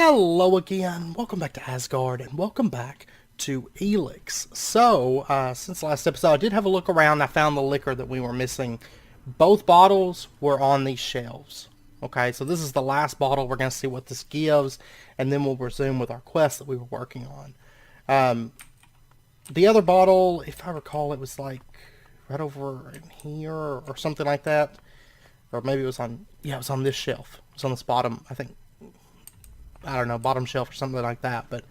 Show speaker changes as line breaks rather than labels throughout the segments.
Hello again, welcome back to Asgard, and welcome back to Elex. So, since last episode, I did have a look around. I found the liquor that we were missing. Both bottles were on these shelves. Okay, so this is the last bottle. We're going to see what this gives, and then we'll resume with our quest that we were working on. The other bottle, if I recall, it was like right over in here or something like that. Or maybe it was on, yeah, it was on this shelf. It was on this bottom, I think. I don't know, bottom shelf or something like that. But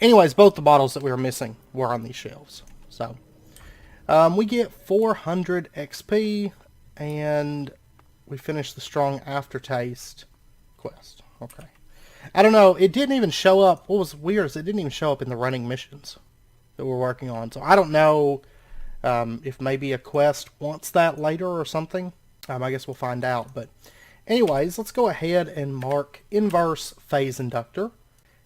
anyways, both the bottles that we were missing were on these shelves. So we get 400 XP, and we finished the strong aftertaste quest. Okay. I don't know, it didn't even show up. What was weird is it didn't even show up in the running missions that we're working on. So I don't know if maybe a quest wants that later or something. I guess we'll find out. But anyways, let's go ahead and mark inverse phase inductor.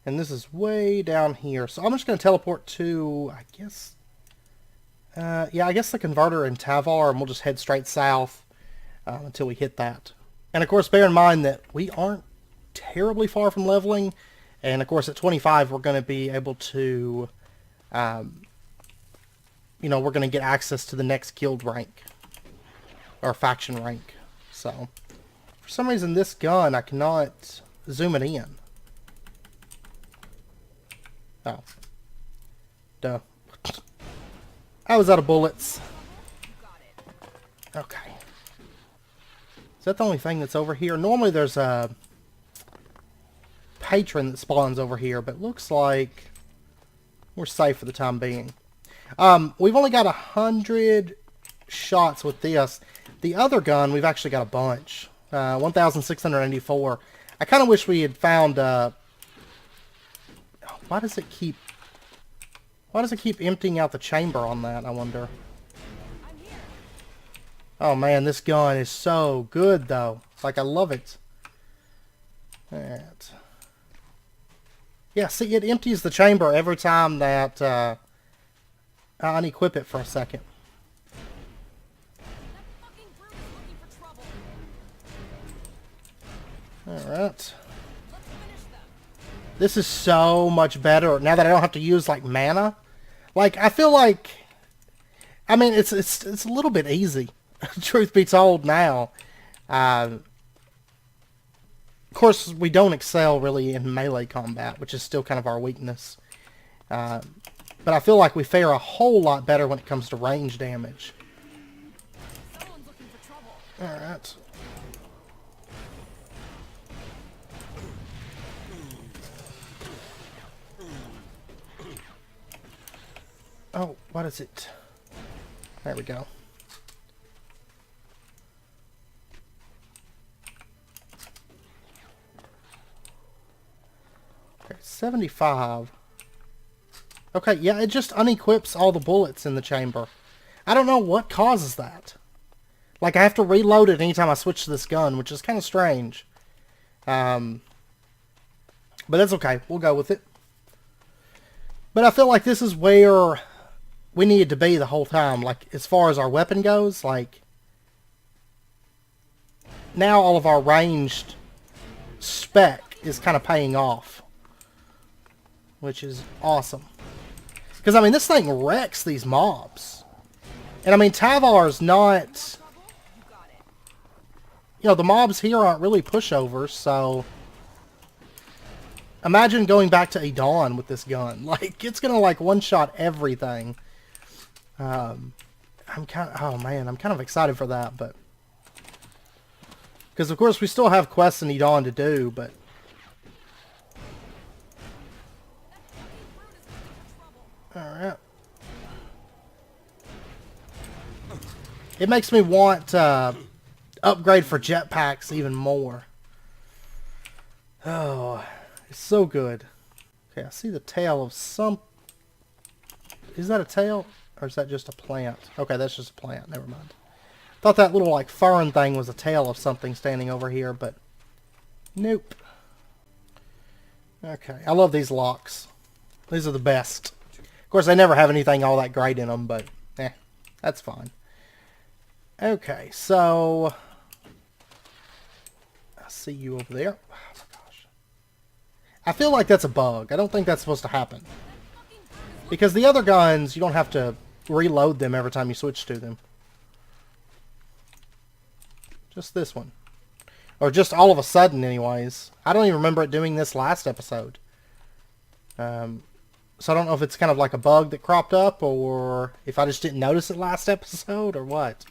And this is way down here. So I'm just going to teleport to, I guess, yeah, I guess the converter in Tavar, and we'll just head straight south until we hit that. And of course, bear in mind that we aren't terribly far from leveling. And of course, at 25, we're going to be able to, you know, we're going to get access to the next guild rank. Or faction rank. So for some reason this gun I cannot zoom it in. Oh. Duh. I was out of bullets. Okay. Is that the only thing that's over here? Normally there's a patron that spawns over here, but looks like we're safe for the time being. We've only got 100 shots with this. The other gun, we've actually got a bunch. 1,684. I kind of wish we had found... why does it keep emptying out the chamber on that, I wonder? Oh man, this gun is so good though. Like, I love it. Alright. Yeah, see, it empties the chamber every time that I unequip it for a second. Alright. This is so much better now that I don't have to use like mana. Like, I feel like, I mean, it's a little bit easy, truth be told now. Of course, we don't excel really in melee combat, which is still kind of our weakness. But I feel like we fare a whole lot better when it comes to range damage. Alright. Oh, what is it? There we go. Okay, 75. Okay, yeah, it just unequips all the bullets in the chamber. I don't know what causes that. Like, I have to reload it anytime I switch to this gun, which is kind of strange. But that's okay. We'll go with it. But I feel like this is where we needed to be the whole time. Like, as far as our weapon goes, like, now all of our ranged spec is kind of paying off, which is awesome. Because, I mean, this thing wrecks these mobs. And, I mean, Tavar's not... You know, the mobs here aren't really pushovers, so... Imagine going back to Adon with this gun. Like, it's gonna, like, one-shot everything. I'm kind of... Oh, man, I'm kind of excited for that, but... Because, of course, we still have quests in Adon to do, but... Alright. It makes me want to upgrade for jetpacks even more. Oh, it's so good. Okay, I see the tail of some... Is that a tail? Or is that just a plant? Okay, that's just a plant. Never mind. Thought that little, like, fern thing was a tail of something standing over here, but... Nope. Okay, I love these locks. These are the best. Of course, they never have anything all that great in them, but... that's fine. Okay, so... I see you over there. Oh my gosh. I feel like that's a bug. I don't think that's supposed to happen. Because the other guns, you don't have to reload them every time you switch to them. Just this one. Or just all of a sudden, anyways. I don't even remember it doing this last episode. So I don't know if it's kind of like a bug that cropped up, or if I just didn't notice it last episode, or what.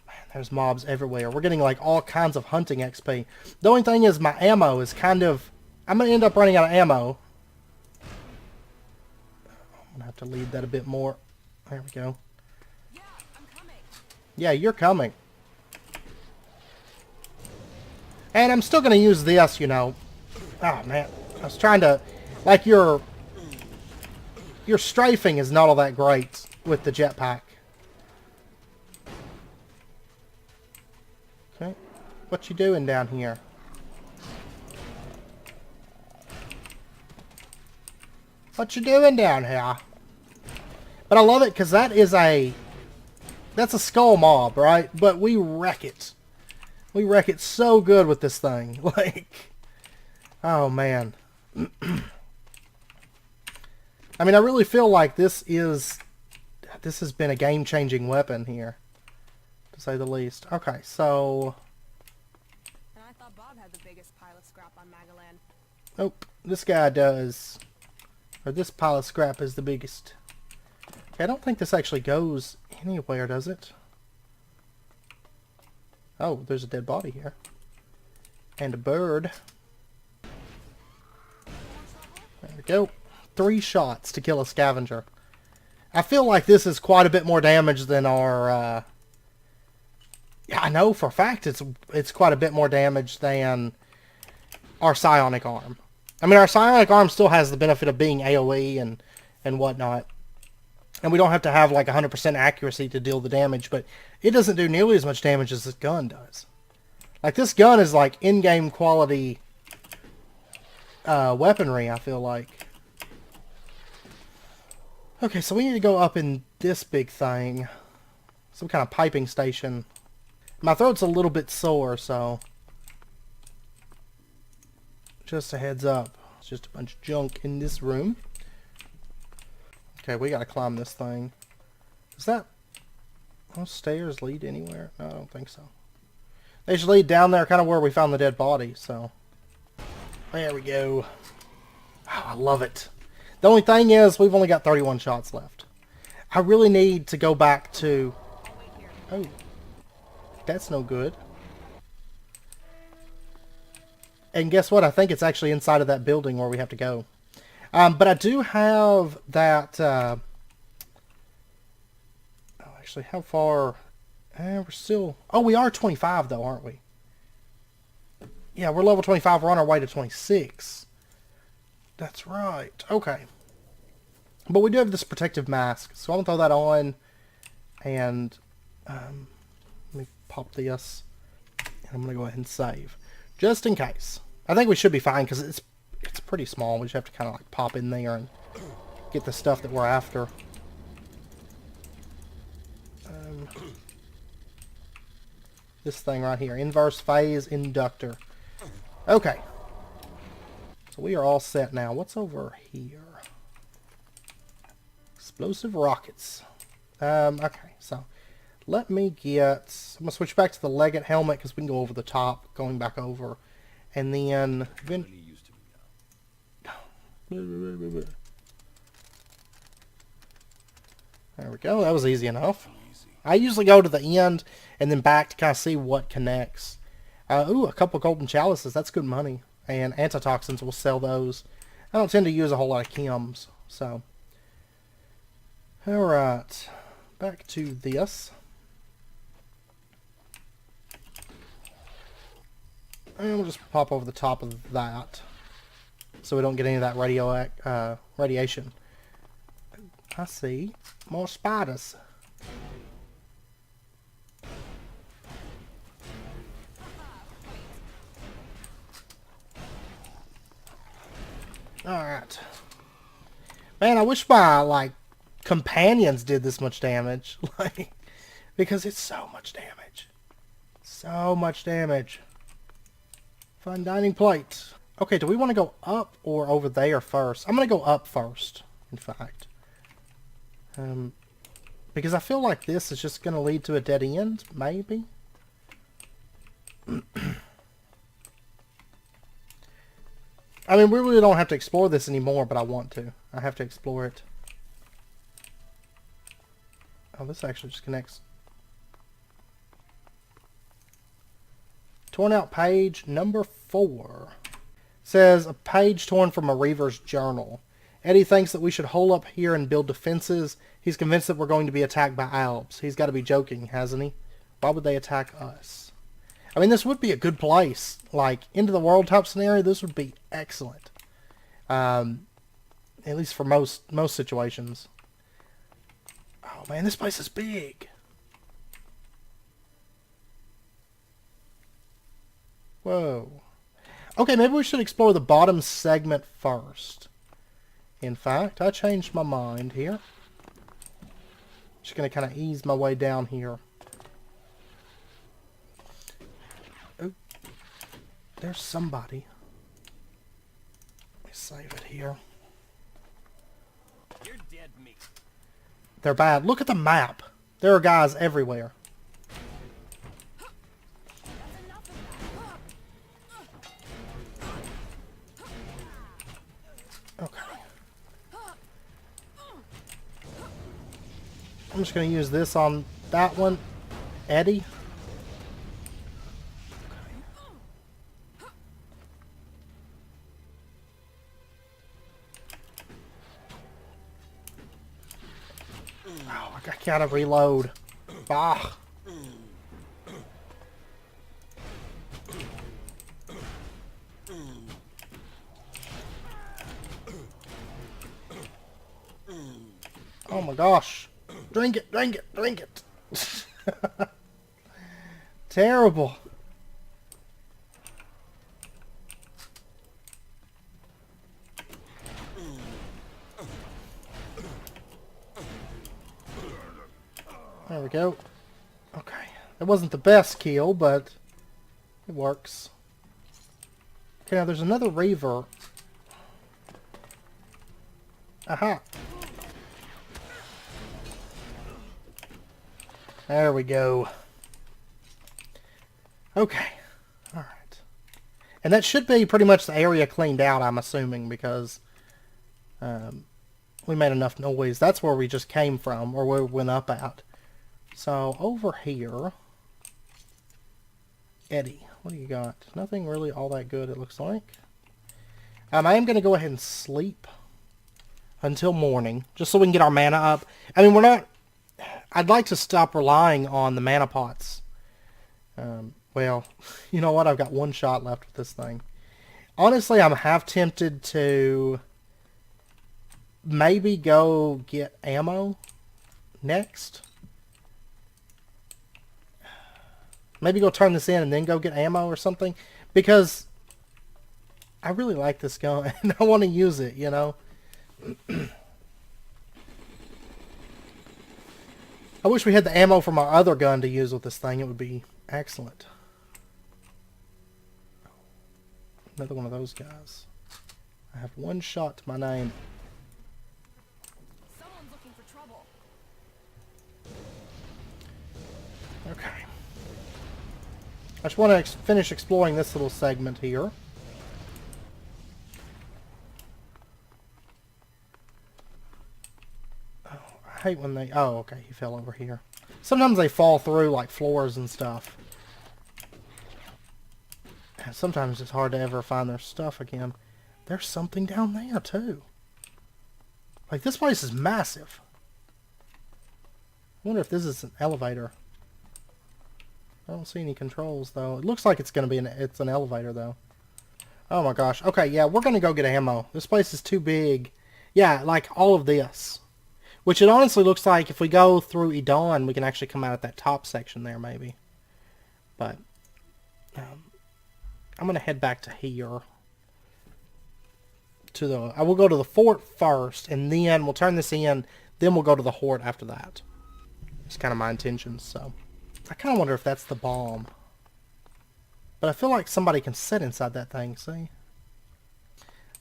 Man, there's mobs everywhere. We're getting like all kinds of hunting XP. The only thing is my ammo is kind of... I'm going to end up running out of ammo. I'm going to have to lead that a bit more. There we go.
Yeah, I'm coming.
Yeah, you're coming. And I'm still going to use this, you know. Oh, man. I was trying to... Like, your strafing is not all that great with the jetpack. Okay. What you doing down here? What you doing down here? But I love it because that is a... That's a skull mob, right? But we wreck it. We wreck it so good with this thing. Like... Oh, man. I mean, I really feel like this has been a game-changing weapon here, to say the least. Okay, so...
And I thought Bob had the biggest pile of scrap on Magaland.
Nope, this guy does. Or this pile of scrap is the biggest. Okay, I don't think this actually goes anywhere, does it? Oh, there's a dead body here. And a bird. There we go. 3 shots to kill a scavenger. I feel like this is quite a bit more damage than our... Yeah, I know for a fact it's quite a bit more damage than our psionic arm. I mean, our psionic arm still has the benefit of being AoE and whatnot. And we don't have to have like 100% accuracy to deal the damage, but it doesn't do nearly as much damage as this gun does. Like, this gun is like in-game quality weaponry, I feel like. Okay, so we need to go up in this big thing. Some kind of piping station. My throat's a little bit sore, so... Just a heads up. It's just a bunch of junk in this room. Okay, we gotta climb this thing. Is that... Those stairs lead anywhere? No, I don't think so. They should lead down there, kind of where we found the dead body, so... There we go. Oh, I love it. The only thing is, we've only got 31 shots left. I really need to go back to... Oh. That's no good. And guess what? I think it's actually inside of that building where we have to go. But I do have that... Oh, actually, how far... we're still... Oh, we are 25, though, aren't we? Yeah, we're level 25. We're on our way to 26. That's right. Okay. But we do have this protective mask, so I'm going to throw that on. And let me pop this. And I'm going to go ahead and save. Just in case. I think we should be fine because it's pretty small. We just have to kind of like pop in there and get the stuff that we're after. This thing right here. Inverse phase inductor. Okay. So we are all set now. What's over here? Explosive rockets. Okay, so let me get... I'm going to switch back to the Leggett helmet because we can go over the top, going back over. And then... There we go. That was easy enough. I usually go to the end and then back to kind of see what connects. Ooh, a couple golden chalices. That's good money. And antitoxins, we'll sell those. I don't tend to use a whole lot of chems, so... Alright. Back to this. And we'll just pop over the top of that. So we don't get any of that radiation. I see. More spiders. Alright. Man, I wish my, like, companions did this much damage. Like, because it's so much damage. So much damage. Fine dining plate. Okay, do we want to go up or over there first? I'm going to go up first, in fact. Because I feel like this is just going to lead to a dead end, maybe? I mean, we really don't have to explore this anymore, but I want to. I have to explore it. Oh, this actually just connects. Torn out page number 4. Says, a page torn from a Reaver's journal. Eddie thinks that we should hole up here and build defenses. He's convinced that we're going to be attacked by Alps. He's got to be joking, hasn't he? Why would they attack us? I mean, this would be a good place. Like, into the world type scenario, this would be excellent. At least for most situations. Oh man, this place is big. Whoa. Okay, maybe we should explore the bottom segment first. In fact, I changed my mind here. Just gonna kind of ease my way down here. Oh, there's somebody. Let me save it here.
You're dead meat.
They're bad. Look at the map. There are guys everywhere. Okay. I'm just going to use this on that one. Eddie. Oh, I gotta reload. Ah. Oh my gosh. Drink it, drink it, drink it. Terrible. There we go. Okay. It wasn't the best kill, but it works. Okay, now there's another Reaver. Aha. There we go. Okay. Alright. And that should be pretty much the area cleaned out, I'm assuming, because we made enough noise. That's where we just came from, or where we went up at. So, over here... Eddie, what do you got? Nothing really all that good, it looks like. I am going to go ahead and sleep until morning, just so we can get our mana up. I mean, we're not... I'd like to stop relying on the mana pots. Well, you know what? I've got one shot left with this thing. Honestly, I'm half tempted to maybe go get ammo next. Maybe go turn this in and then go get ammo or something. Because I really like this gun and I want to use it, you know. I wish we had the ammo from our other gun to use with this thing. It would be excellent. Another one of those guys. I have one shot to my name.
Someone's looking for trouble.
Okay. I just want to finish exploring this little segment here. Oh, I hate when they... Oh, okay, he fell over here. Sometimes they fall through like floors and stuff. And sometimes it's hard to ever find their stuff again. There's something down there too. Like, this place is massive. I wonder if this is an elevator. I don't see any controls though. It looks like it's gonna be it's an elevator though. Oh my gosh. Okay, yeah, we're gonna go get ammo. This place is too big. Yeah, like all of this. Which it honestly looks like if we go through Edon, we can actually come out at that top section there maybe. But I'm gonna head back to here. I will go to the fort first, and then we'll turn this in. Then we'll go to the horde after that. It's kind of my intentions. So I kind of wonder if that's the bomb. But I feel like somebody can sit inside that thing. See?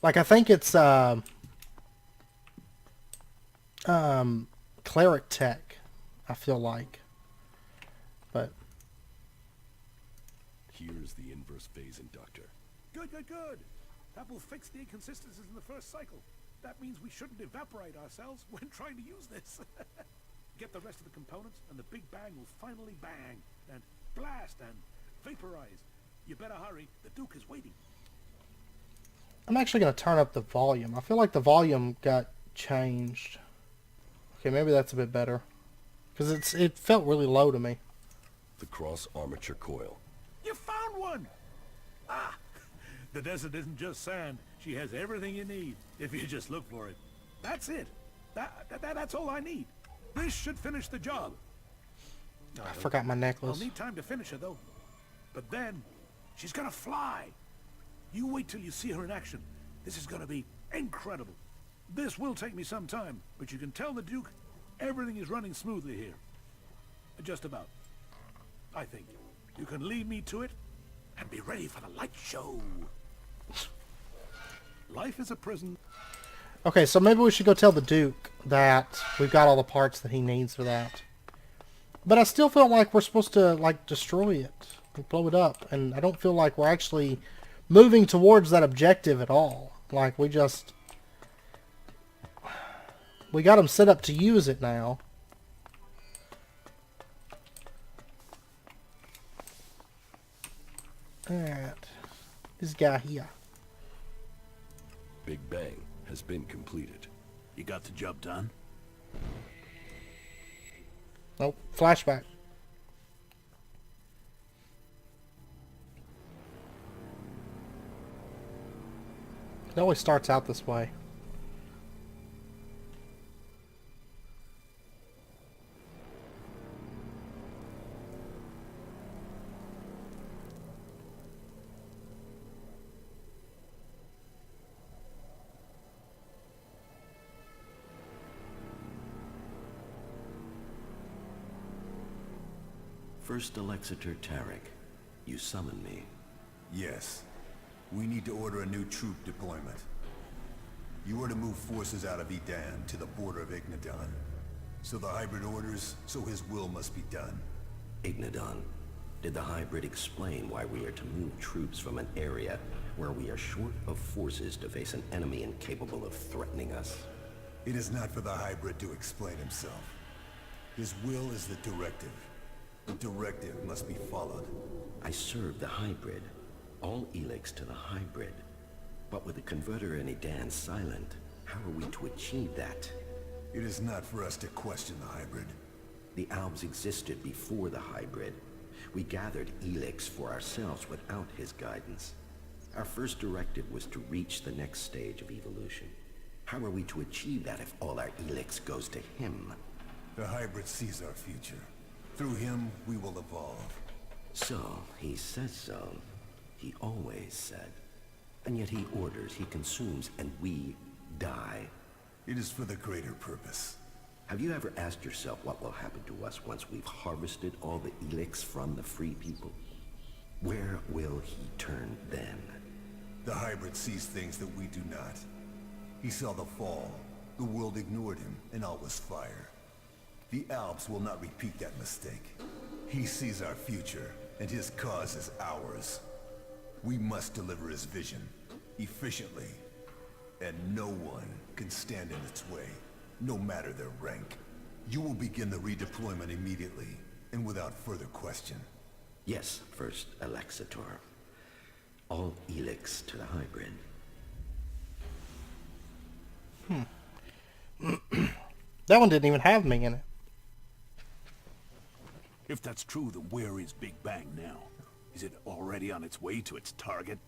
Like, I think it's cleric tech, I feel like. But
Here's the inverse phase inductor.
Good, good, good. That will fix the inconsistencies in the first cycle. That means we shouldn't evaporate ourselves when trying to use this. Get the rest of the components and the Big Bang will finally bang and blast and vaporize. You better hurry. The Duke is waiting.
I'm actually going to turn up the volume. I feel like the volume got changed. Okay, maybe that's a bit better. Because it felt really low to me.
The cross armature coil.
You found one! Ah! The desert isn't just sand. She has everything you need, if you just look for it. That's it. That's all I need. This should finish the job.
I forgot my necklace.
I'll need time to finish her, though. But then, she's gonna fly. You wait till you see her in action. This is gonna be incredible. This will take me some time, but you can tell the Duke everything is running smoothly here. Just about. I think. You can lead me to it and be ready for the light show. Life is a prison.
Okay, so maybe we should go tell the Duke that we've got all the parts that he needs for that. But I still feel like we're supposed to, like, destroy it. Like, blow it up. And I don't feel like we're actually moving towards that objective at all. Like, we got him set up to use it now. Alright. This guy here.
Big Bang has been completed.
You got the job done?
Nope. Flashback. It always starts out this way.
First Alexator Tarek, you summoned me.
Yes. We need to order a new troop deployment. You are to move forces out of Edan to the border of Ignadon. So the hybrid orders, so his will must be done.
Ignadon, did the hybrid explain why we are to move troops from an area where we are short of forces to face an enemy incapable of threatening us?
It is not for the hybrid to explain himself. His will is the directive. The directive must be followed.
I serve the hybrid. All Elex to the hybrid. But with the converter in Edan silent, how are we to achieve that?
It is not for us to question the hybrid.
The Albs existed before the hybrid. We gathered Elex for ourselves without his guidance. Our first directive was to reach the next stage of evolution. How are we to achieve that if all our Elex goes to him?
The hybrid sees our future. Through him, we will evolve.
So, he says so. He always said. And yet he orders, he consumes, and we die.
It is for the greater purpose.
Have you ever asked yourself what will happen to us once we've harvested all the Elex from the free people? Where will he turn then?
The hybrid sees things that we do not. He saw the fall. The world ignored him, and all was fire. The Alps will not repeat that mistake. He sees our future, and his cause is ours. We must deliver his vision, efficiently. And no one can stand in its way, no matter their rank. You will begin the redeployment immediately, and without further question.
Yes, first Alexator. All Elex to the hybrid.
That one didn't even have me in it.
If that's true, then where is Big Bang now? Is it already on its way to its target?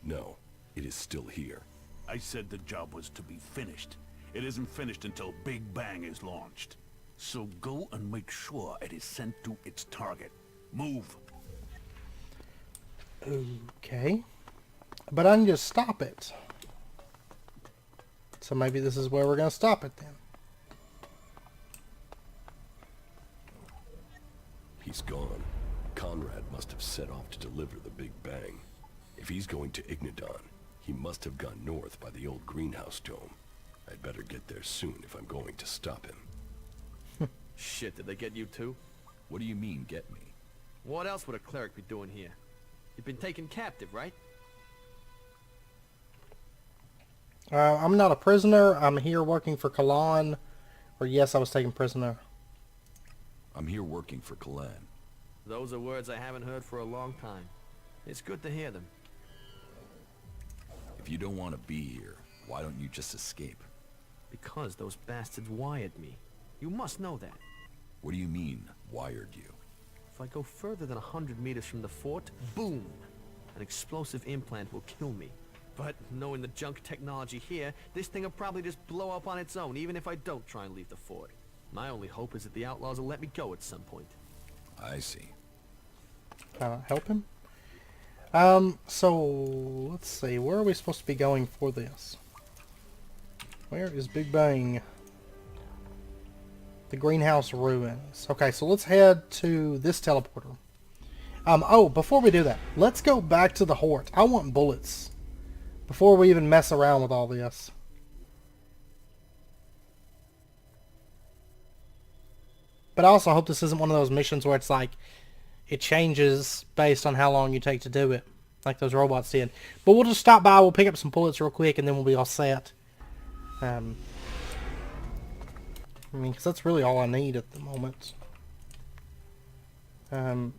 No, it is still here.
I said the job was to be finished. It isn't finished until Big Bang is launched. So go and make sure it is sent to its target. Move.
Okay. But I need to stop it. So maybe this is where we're going to stop it then.
He's gone. Conrad must have set off to deliver the Big Bang. If he's going to Ignadon, he must have gone north by the old greenhouse dome. I'd better get there soon if I'm going to stop him.
Shit, did they get you too?
What do you mean, get me?
What else would a cleric be doing here? You've been taken captive, right?
I'm not a prisoner. I'm here working for Kalan. Or yes, I was taken prisoner.
I'm here working for Kalan.
Those are words I haven't heard for a long time. It's good to hear them.
If you don't want to be here, why don't you just escape?
Because those bastards wired me. You must know that.
What do you mean, wired you?
If I go further than 100 meters from the fort, boom! An explosive implant will kill me. But knowing the junk technology here, this thing will probably just blow up on its own, even if I don't try and leave the fort. My only hope is that the outlaws will let me go at some point.
I see.
Help him? So, let's see. Where are we supposed to be going for this? Where is Big Bang? The greenhouse ruins. Okay, so let's head to this teleporter. Oh, before we do that, let's go back to the Hort. I want bullets. Before we even mess around with all this. But I also hope this isn't one of those missions where it's like, it changes based on how long you take to do it. Like those robots did. But we'll just stop by, we'll pick up some bullets real quick, and then we'll be all set. I mean, because that's really all I need at the moment. I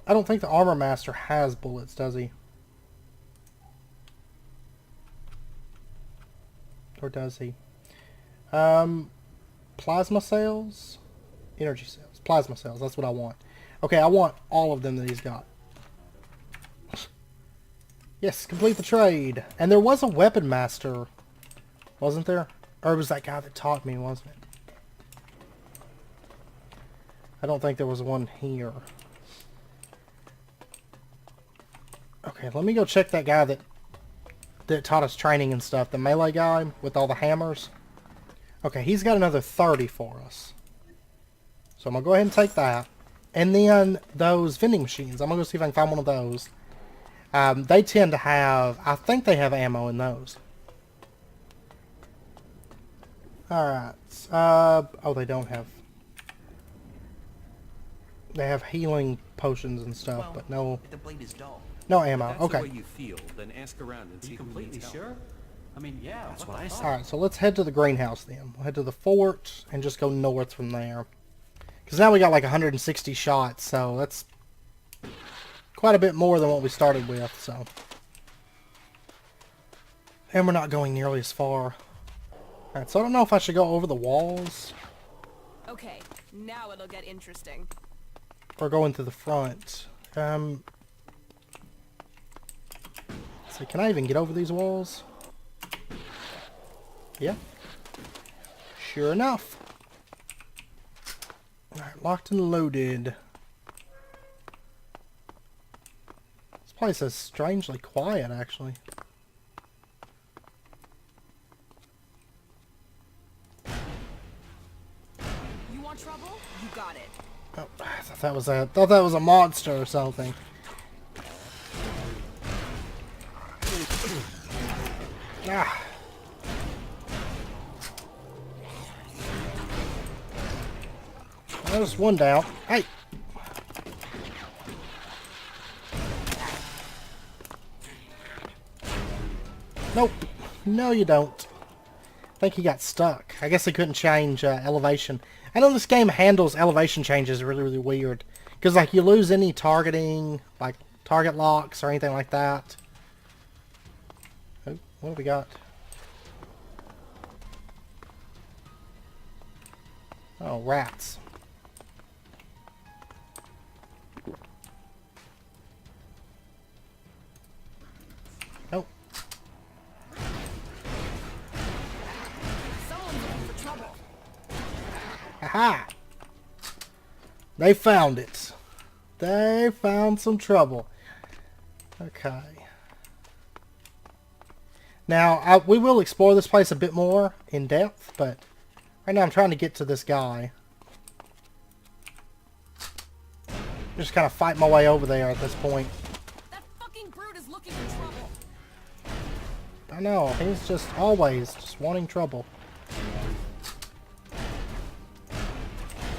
don't think the Armor Master has bullets, does he? Or does he? Plasma cells? Energy cells. Plasma cells, that's what I want. Okay, I want all of them that he's got. Yes, complete the trade. And there was a weapon master, wasn't there? Or was that guy that taught me, wasn't it? I don't think there was one here. Okay, let me go check that guy that taught us training and stuff. The melee guy with all the hammers. Okay, he's got another 30 for us. So I'm going to go ahead and take that. And then those vending machines. I'm going to go see if I can find one of those. They tend to have... I think they have ammo in those. Alright. Oh, they don't have... They have healing potions and stuff, but no...
The blade is dull.
No ammo.
That's
Okay.
the way you feel, then ask around and see who
completely
needs help.
sure? I mean, yeah,
That's what I said.
Alright, so let's head to the greenhouse then. We'll head to the fort and just go north from there. Because now we got like 160 shots, so that's quite a bit more than what we started with, so. And we're not going nearly as far. Alright, so I don't know if I should go over the walls
Okay, now it'll get interesting.
or go into the front. Let's see, can I even get over these walls? Yeah. Sure enough. Alright, locked and loaded. This place is strangely quiet, actually.
You want trouble? You got it.
Oh, I thought that was a monster or something. Ah. There's one down. Hey! Nope. No, you don't. I think he got stuck. I guess he couldn't change elevation. I know this game handles elevation changes really, really weird. Because, like, you lose any targeting, like, target locks or anything like that. Oh, what have we got? Oh, rats. Oh.
Someone's looking for trouble.
Aha! They found it. They found some trouble. Okay. Now, we will explore this place a bit more in depth, but right now I'm trying to get to this guy. Just kind of fight my way over there at this point.
That fucking brute is looking
I know, he's just always just wanting trouble.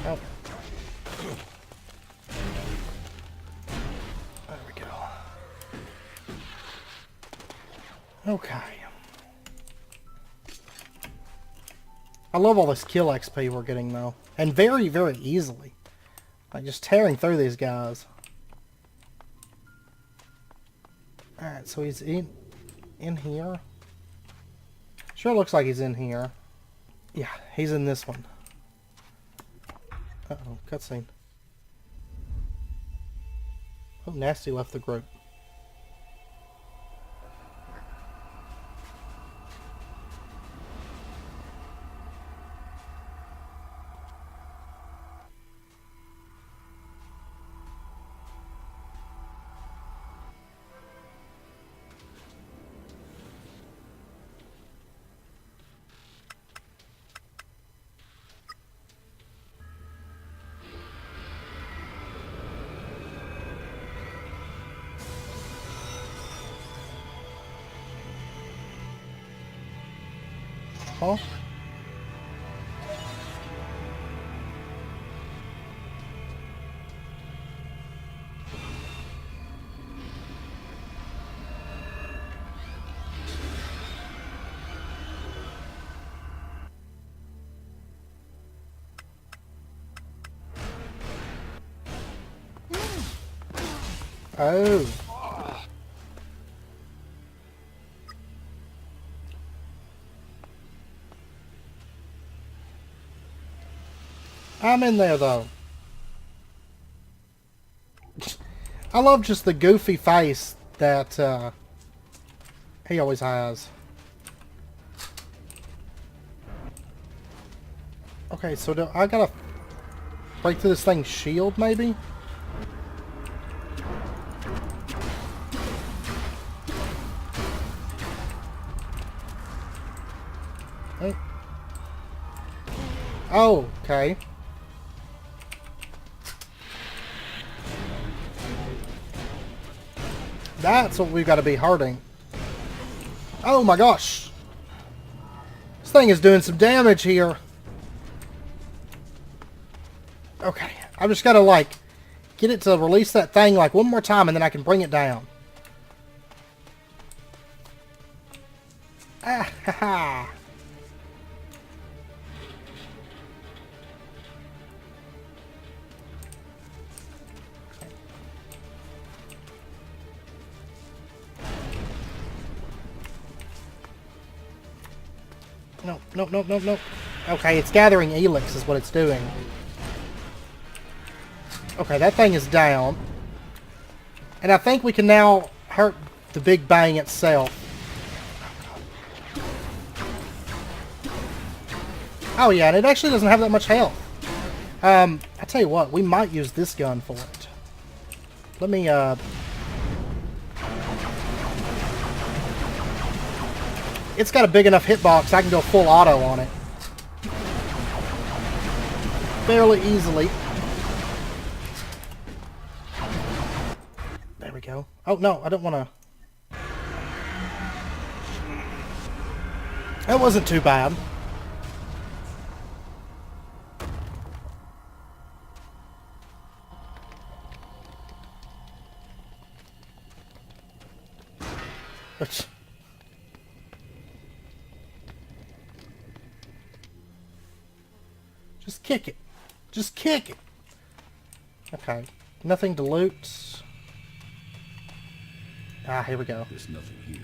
Oh. There we go. Okay. I love all this kill XP we're getting though. And very, very easily. Like just tearing through these guys. Alright, so he's in here. Sure looks like he's in here. Yeah, he's in this one. Uh-oh, cutscene. Oh, Nasty left the group. Huh? Oh. I'm in there though. I love just the goofy face that he always has. Okay, so do I gotta break through this thing's shield maybe? Oh, okay. That's what we've got to be hurting. Oh my gosh. This thing is doing some damage here. Okay. I've just got to like get it to release that thing like one more time and then I can bring it down. Ah ha ha. No, no, no, no, no. Okay, it's gathering Elex is what it's doing. Okay, that thing is down. And I think we can now hurt the Big Bang itself. Oh yeah, and it actually doesn't have that much health. I tell you what, we might use this gun for it. Let me, It's got a big enough hitbox, I can go full auto on it. Fairly easily. There we go. Oh, no, I don't want to... That wasn't too bad. Just kick it. Just kick it. Okay. Nothing to loot. Ah, here we go.
There's nothing here.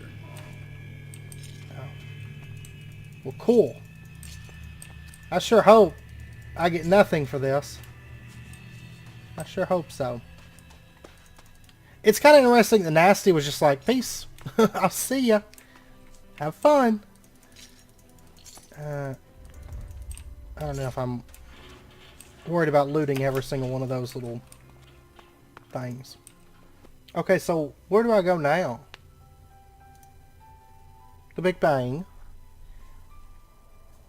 Oh. Well, cool. I sure hope I get nothing for this. I sure hope so. It's kind of interesting that Nasty was just like, peace. I'll see ya. Have fun. I don't know if I'm worried about looting every single one of those little things. Okay, so where do I go now? The Big Bang.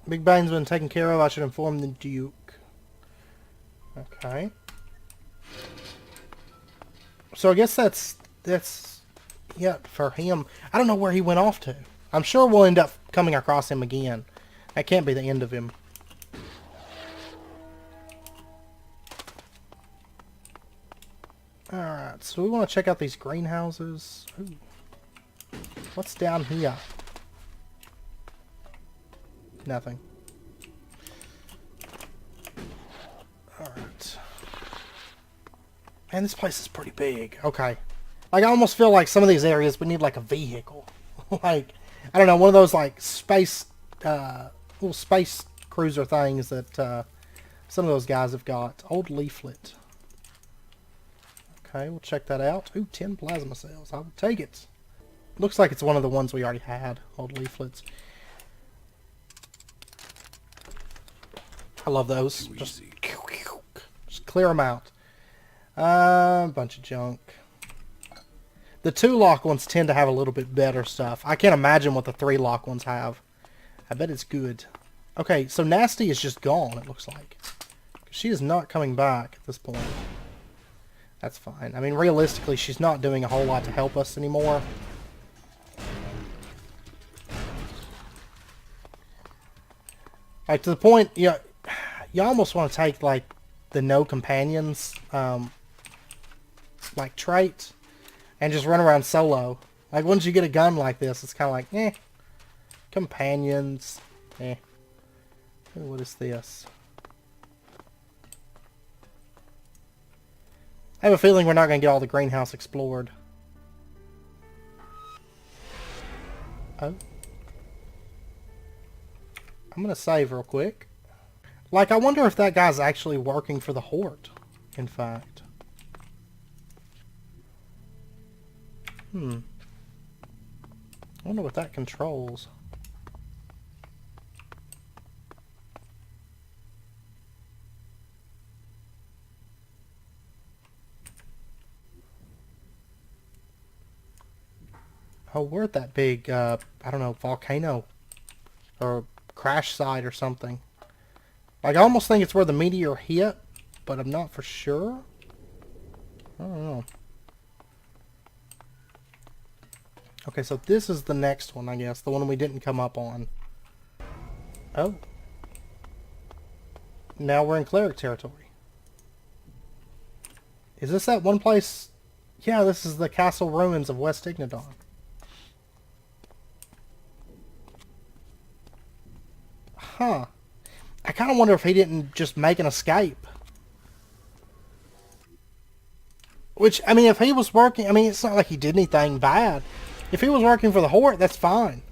Big Bang's been taken care of. I should inform the Duke. Okay. So I guess that's it for him. I don't know where he went off to. I'm sure we'll end up coming across him again. That can't be the end of him. Alright, so we want to check out these greenhouses. Ooh. What's down here? Nothing. Alright. Man, this place is pretty big. Okay. Like, I almost feel like some of these areas we need, like, a vehicle. Like, I don't know, one of those, like, space, little space cruiser things that, some of those guys have got. Old leaflet. Okay, we'll check that out. Ooh, 10 plasma cells. I will take it. Looks like it's one of the ones we already had. Old leaflets. I love those. Just clear them out. Bunch of junk. The 2-lock ones tend to have a little bit better stuff. I can't imagine what the 3-lock ones have. I bet it's good. Okay, so Nasty is just gone, it looks like. She is not coming back at this point. That's fine. I mean, realistically, she's not doing a whole lot to help us anymore. Like, to the point, you almost want to take, like, the no companions, like, trait, and just run around solo. Like, once you get a gun like this, it's kind of like, eh. Companions, eh. Ooh, what is this? I have a feeling we're not going to get all the greenhouse explored. Oh. I'm going to save real quick. Like, I wonder if that guy's actually working for the Horde, in fact. I wonder what that controls. Oh, we're at that big, I don't know, volcano. Or crash site or something. Like, I almost think it's where the meteor hit, but I'm not for sure. I don't know. Okay, so this is the next one, I guess. The one we didn't come up on. Oh. Now we're in cleric territory. Is this that one place? Yeah, this is the castle ruins of West Ignadon. Huh. I kind of wonder if he didn't just make an escape. Which, I mean, if he was working... I mean, it's not like he did anything bad. If he was working for the Horde, that's fine.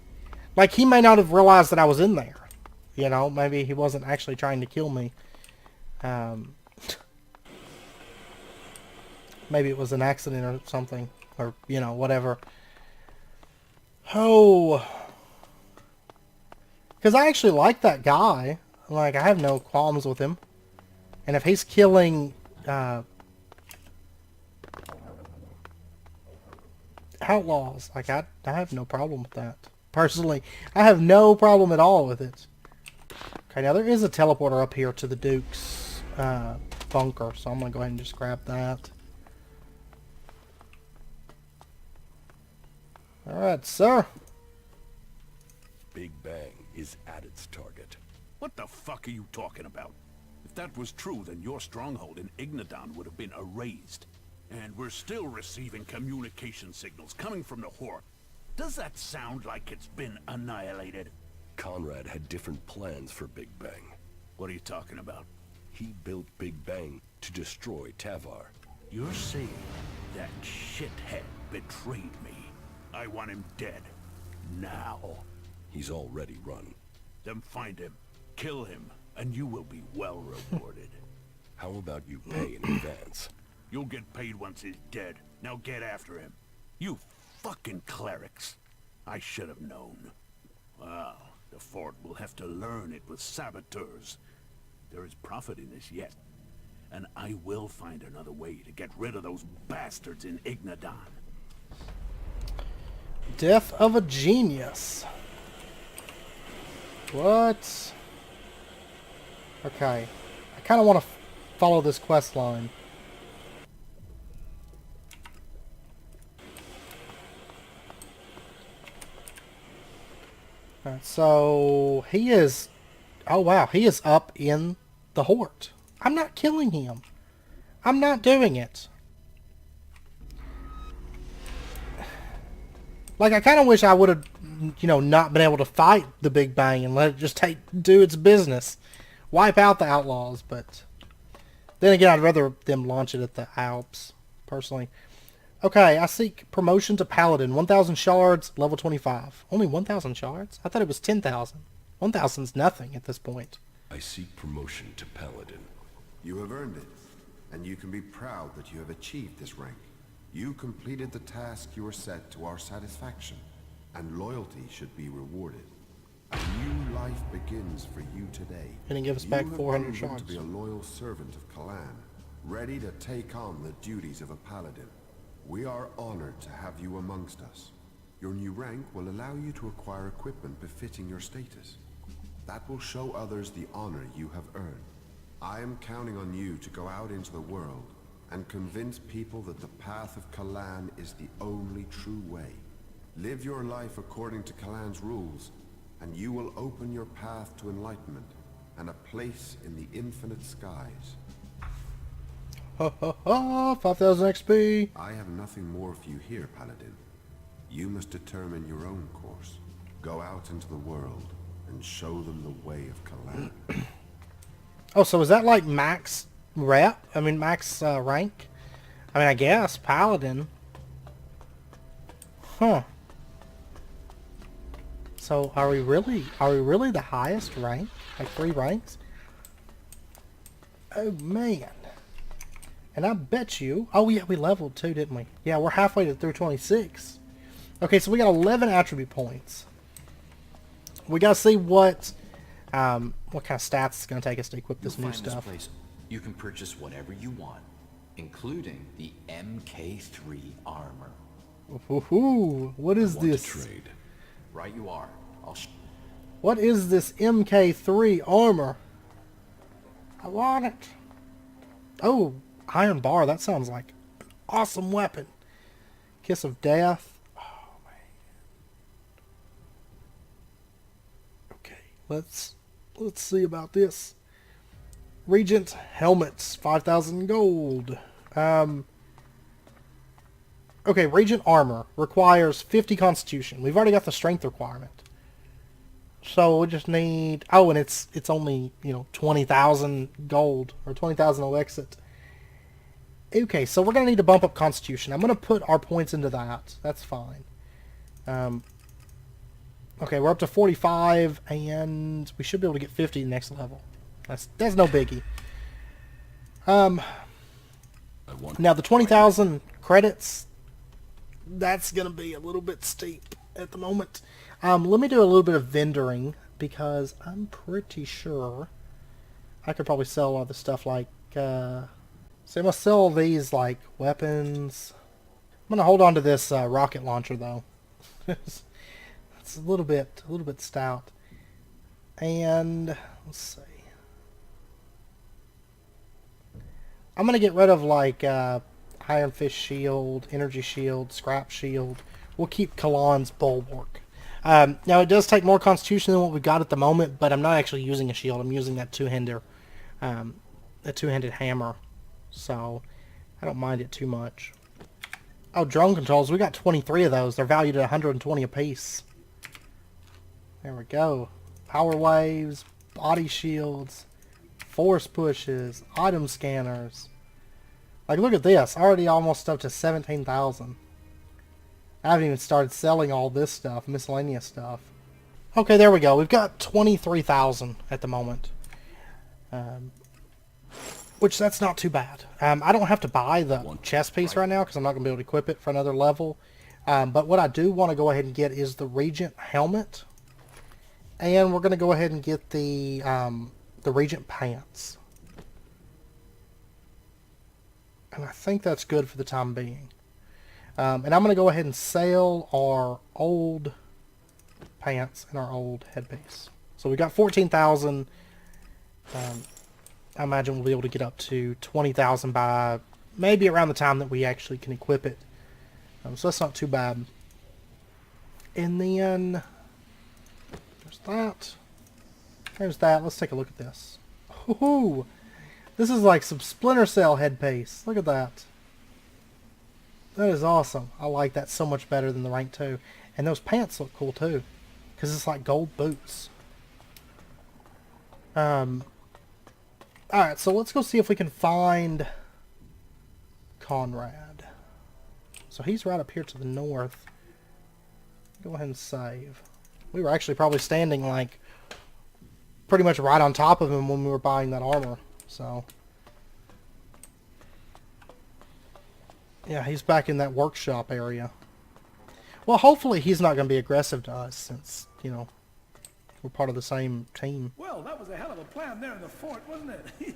Like, he may not have realized that I was in there. You know, maybe he wasn't actually trying to kill me. Maybe it was an accident or something. Or, you know, whatever. Oh... Because I actually like that guy. Like, I have no qualms with him. And if he's killing outlaws, like, I have no problem with that. Personally, I have no problem at all with it. Okay, now there is a teleporter up here to the Duke's bunker, so I'm going to go ahead and just grab that. Alright, sir.
Big Bang is at its target.
What the fuck are you talking about? If that was true, then your stronghold in Ignadon would have been erased. And we're still receiving communication signals coming from the Horde. Does that sound like it's been annihilated?
Conrad had different plans for Big Bang.
What are you talking about?
He built Big Bang to destroy Tavar.
You're saying that shithead betrayed me. I want him dead. Now.
He's already run.
Then find him, kill him, and you will be well rewarded.
How about you pay in advance?
You'll get paid once he's dead. Now get after him. You fucking clerics. I should have known. Well, the fort will have to learn it with saboteurs. There is profit in this yet. And I will find another way to get rid of those bastards in Ignadon.
Death of a genius. What? Okay. I kind of want to follow this quest line. Alright, so he is... Oh wow, he is up in the Hort. I'm not killing him. I'm not doing it. Like, I kind of wish I would have, you know, not been able to fight the Big Bang and let it just do its business. Wipe out the Outlaws, but... Then again, I'd rather them launch it at the Alps, personally. Okay, I seek promotion to Paladin. 1,000 shards, level 25. Only 1,000 shards? I thought it was 10,000. 1,000's nothing at this point.
I seek promotion to Paladin.
You have earned it, and you can be proud that you have achieved this rank. You completed the task you were set to our satisfaction, and loyalty should be rewarded. A new life begins for you today.
Didn't give us back 400
You have proven
shards.
to be a loyal servant of Kalan, ready to take on the duties of a paladin. We are honored to have you amongst us. Your new rank will allow you to acquire equipment befitting your status. That will show others the honor you have earned. I am counting on you to go out into the world and convince people that the path of Kalan is the only true way. Live your life according to Kalan's rules, and you will open your path to enlightenment and a place in the infinite skies.
Ha ha ha! 5,000 XP!
I have nothing more for you here, Paladin. You must determine your own course. Go out into the world and show them the way of Kalan.
Oh, so is that like max rep? I mean, max rank? I mean, I guess. Paladin. Huh. So, are we really the highest rank? Like 3 ranks? Oh, man. And I bet you... Oh, yeah, we leveled too, didn't we? Yeah, we're halfway to through 26. Okay, so we got 11 attribute points. We gotta see what kind of stats it's gonna take us to equip this new stuff.
Place, you can purchase whatever you want, including the MK3 armor.
Ooh, what is
Want to
this?
trade.
Right you are.
What is this MK3 armor? I want it. Oh, iron bar. That sounds like an awesome weapon. Kiss of death. Oh, man. Okay, let's see about this. Regent helmets, 5,000 gold. Okay, Regent armor requires 50 constitution. We've already got the strength requirement. So we just need... Oh, and it's only, you know, 20,000 gold. Or 20,000 elixit. Okay, so we're going to need to bump up constitution. I'm going to put our points into that. That's fine. Okay, we're up to 45. And we should be able to get 50 next level. That's no biggie. Now, the 20,000 credits... That's going to be a little bit steep at the moment. Let me do a little bit of vendoring, because I'm pretty sure I could probably sell all the stuff like... so I'm going to sell these, like, weapons. I'm going to hold on to this rocket launcher, though. It's a little bit stout. And, let's see. I'm going to get rid of, like... Iron Fist Shield, Energy Shield, Scrap Shield. We'll keep Kalan's Bulwark. Now, it does take more Constitution than what we've got at the moment, but I'm not actually using a shield. I'm using that two-handed hammer. So, I don't mind it too much. Oh, drone controls. We got 23 of those. They're valued at 120 apiece. There we go. Power waves, body shields, force pushes, item scanners. Like, look at this. Already almost up to 17,000. I haven't even started selling all this stuff, miscellaneous stuff. Okay, there we go. We've got 23,000 at the moment. Which, that's not too bad. I don't have to buy the chest piece right now because I'm not going to be able to equip it for another level. But what I do want to go ahead and get is the Regent helmet. And we're going to go ahead and get the Regent pants. And I think that's good for the time being. And I'm going to go ahead and sell our old pants and our old headpiece. So we got 14,000. I imagine we'll be able to get up to 20,000 by maybe around the time that we actually can equip it. So that's not too bad. And then that. There's that. Let's take a look at this. Ooh, this is like some Splinter Cell headpiece. Look at that. That is awesome. I like that so much better than the rank 2. And those pants look cool too, because it's like gold boots. Alright, so let's go see if we can find Conrad. So he's right up here to the north. Go ahead and save. We were actually probably standing like pretty much right on top of him when we were buying that armor. So yeah, he's back in that workshop area. Well, hopefully he's not going to be aggressive to us since, you know, we're part of the same team.
Well, that was a hell of a plan there in the fort, wasn't it?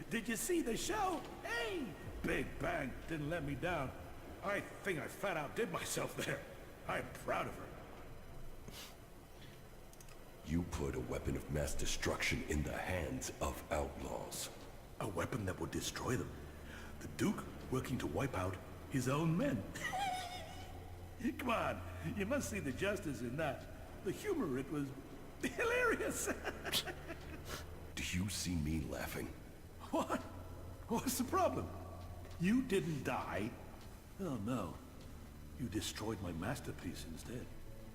Did you see the show? Hey! Big Bang didn't let me down. I think I flat outdid myself there. I'm proud of her.
You put a weapon of mass destruction in the hands of outlaws.
A weapon that would destroy them. The Duke working to wipe out his own men. Come on, you must see the justice in that. The humor, it was hilarious.
Do you see me laughing?
What? What's the problem? You didn't die. Oh no. You destroyed my masterpiece instead.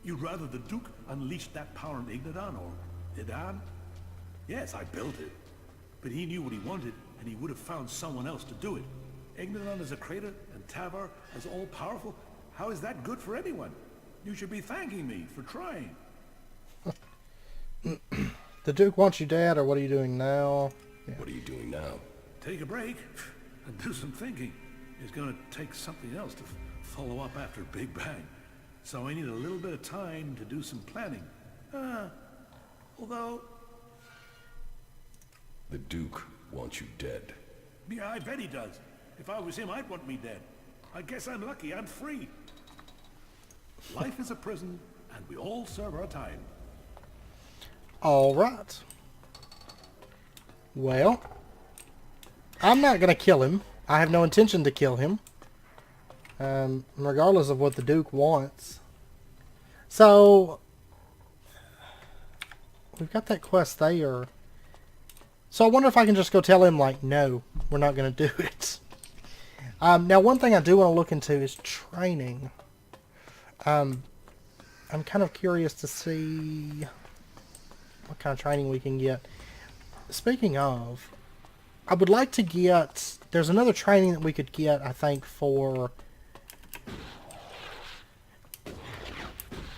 You'd rather the Duke unleashed that power on Ignadan or Idan? Yes, I built it. But he knew what he wanted, and he would have found someone else to do it. Ignadan is a crater, and Tavar is all-powerful. How is that good for anyone? You should be thanking me for trying.
The Duke wants you dead, or what are you doing now? Yeah.
What are you doing now?
Take a break and do some thinking. It's going to take something else to follow up after Big Bang. So I need a little bit of time to do some planning. Although...
The Duke wants you dead.
Yeah, I bet he does. If I was him, I'd want me dead. I guess I'm lucky. I'm free. Life is a prison, and we all serve our time.
Alright. Well, I'm not going to kill him. I have no intention to kill him. Regardless of what the Duke wants. So, we've got that quest there. So I wonder if I can just go tell him, like, no, we're not going to do it. Now, one thing I do want to look into is training. I'm kind of curious to see what kind of training we can get. Speaking of, I would like to get... There's another training that we could get, I think, for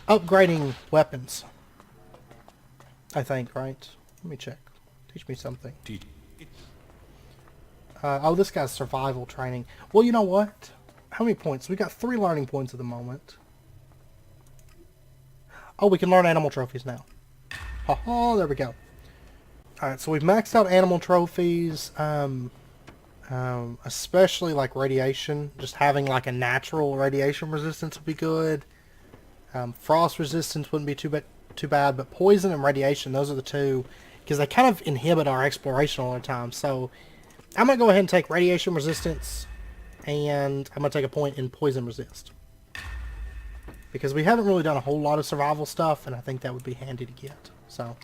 upgrading weapons. I think, right? Let me check. Teach me something. Oh, this guy's survival training. Well, you know what? How many points? We got 3 learning points at the moment. Oh, we can learn animal trophies now. Oh, there we go. Alright, so we've maxed out animal trophies. Especially like radiation. Just having like a natural radiation resistance would be good. Frost resistance wouldn't be too bad, but poison and radiation, those are the two. Because they kind of inhibit our exploration all the time. So I'm going to go ahead and take radiation resistance. And I'm going to take a point in poison resist. Because we haven't really done a whole lot of survival stuff. And I think that would be handy to get. So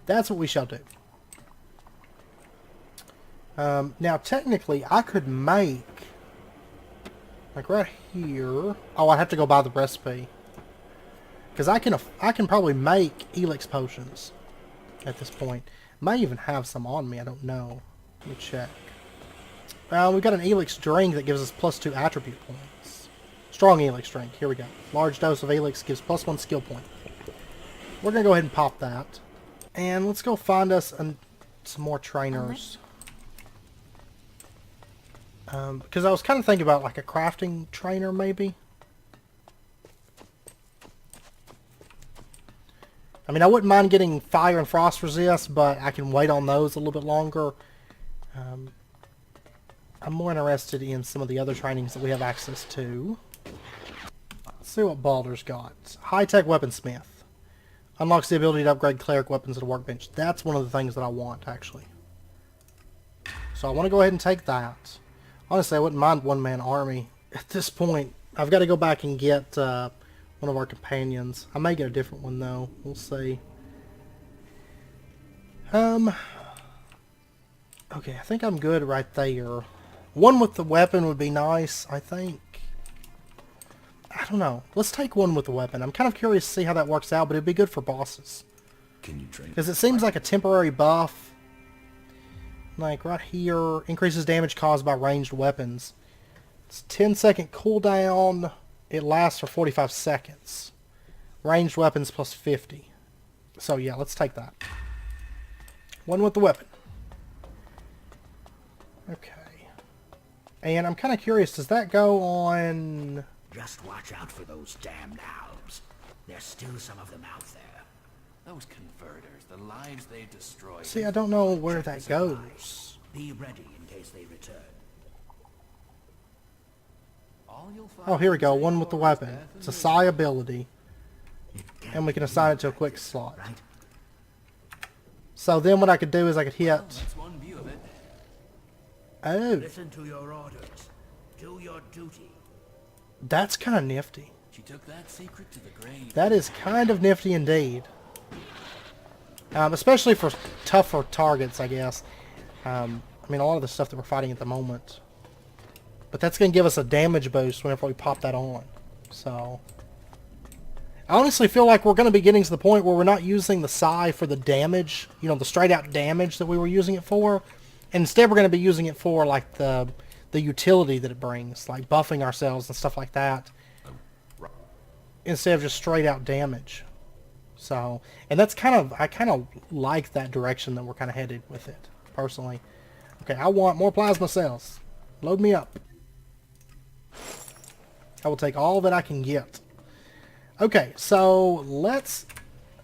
that's what we shall do. Now technically I could make, like right here. Oh, I have to go buy the recipe. Because I can probably make Elex potions at this point. Might even have some on me, I don't know. Let me check. We've got an Elex drink that gives us +2 attribute points. Strong Elex drink, here we go. Large dose of Elex gives +1 skill point. We're going to go ahead and pop that. And let's go find us some more trainers. Because I was kind of thinking about like a crafting trainer maybe. I mean, I wouldn't mind getting fire and frost resist, but I can wait on those a little bit longer. I'm more interested in some of the other trainings that we have access to. Let's see what Baldur's got. High-tech weaponsmith. Unlocks the ability to upgrade cleric weapons at a workbench. That's one of the things that I want, actually. So I want to go ahead and take that. Honestly, I wouldn't mind one-man army. At this point, I've got to go back and get one of our companions. I may get a different one, though. We'll see. Okay, I think I'm good right there. One with the weapon would be nice, I think. I don't know. Let's take one with the weapon. I'm kind of curious to see how that works out, but it'd be good for bosses.
Can you train?
Because it seems like a temporary buff. Like right here, increases damage caused by ranged weapons. It's 10-second cooldown. It lasts for 45 seconds. Ranged weapons plus 50. So yeah, let's take that. One with the weapon. Okay. And I'm kind of curious, does that go on...
Just watch out for those damned elves. There's still some of them out there.
Those converters, the lives they destroy.
See, I don't know where that goes.
Be ready in case they return.
All you'll find
Oh, here we go.
is
One with the
Asgard's
weapon.
death
It's a
and
psi ability. And we can assign it to a quick slot.
Right?
So then what I could do is I could hit...
that's one view of it.
Oh,
Listen to your orders. Do your duty.
that's kind of nifty.
She took that secret to the grave.
That is kind of nifty indeed. Especially for tougher targets, I guess. I mean, a lot of the stuff that we're fighting at the moment. But that's going to give us a damage boost whenever we pop that on. So... I honestly feel like we're going to be getting to the point where we're not using the psi for the damage, you know, the straight out damage that we were using it for. And instead we're going to be using it for like the utility that it brings, like buffing ourselves and stuff like that. Instead of just straight out damage. So, and that's kind of, I kind of like that direction that we're kind of headed with it, personally. Okay, I want more plasma cells. Load me up. I will take all that I can get. Okay, so let's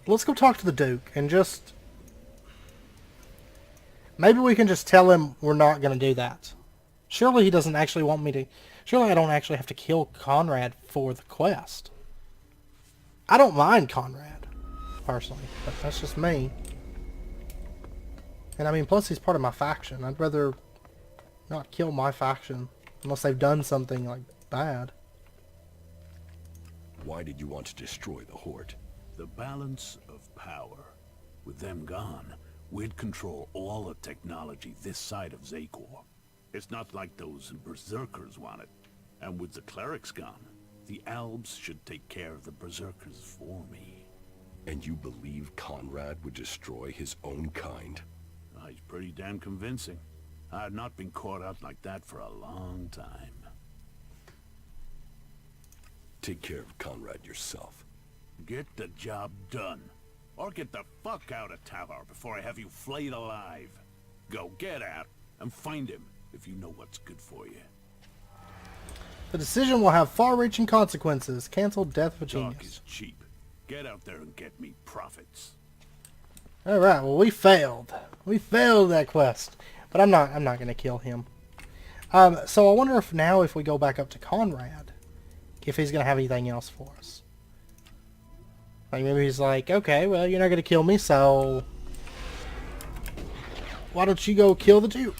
go talk to the Duke and just... Maybe we can just tell him we're not going to do that. Surely he doesn't actually want me to... Surely I don't actually have to kill Conrad for the quest. I don't mind Conrad, personally, but that's just me. And I mean, plus he's part of my faction. I'd rather not kill my faction unless they've done something, like, bad.
Why did you want to destroy the Horde?
The balance of power. With them gone, we'd control all the technology this side of Zakor. It's not like those berserkers want it. And with the clerics gone, the elves should take care of the berserkers for me.
And you believe Conrad would destroy his own kind?
He's pretty damn convincing. I've not been caught out like that for a long time.
Take care of Conrad yourself.
Get the job done. Or get the fuck out of Tower before I have you flayed alive. Go get out and find him if you know what's good for you.
The decision will have far-reaching consequences. Cancel Death of a
Talk
Genius.
is cheap. Get out there and get me profits.
Alright, well we failed. We failed that quest. But I'm not gonna kill him. So I wonder if now if we go back up to Conrad, if he's gonna have anything else for us. Like maybe he's like, okay, well you're not gonna kill me, so why don't you go kill the Duke?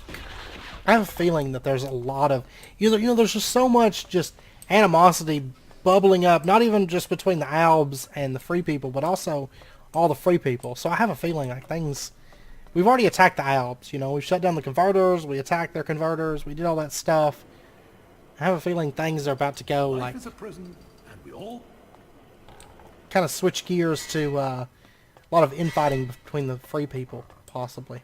I have a feeling that there's a lot of there's just so much just animosity bubbling up, not even just between the Albs and the Free People, but also all the Free People. So I have a feeling like we've already attacked the Albs, you know, we shut down the converters, we attacked their converters, we did all that stuff. I have a feeling things are about to go
Life is a prison, and we all
kind of switch gears to a lot of infighting between the Free People, possibly.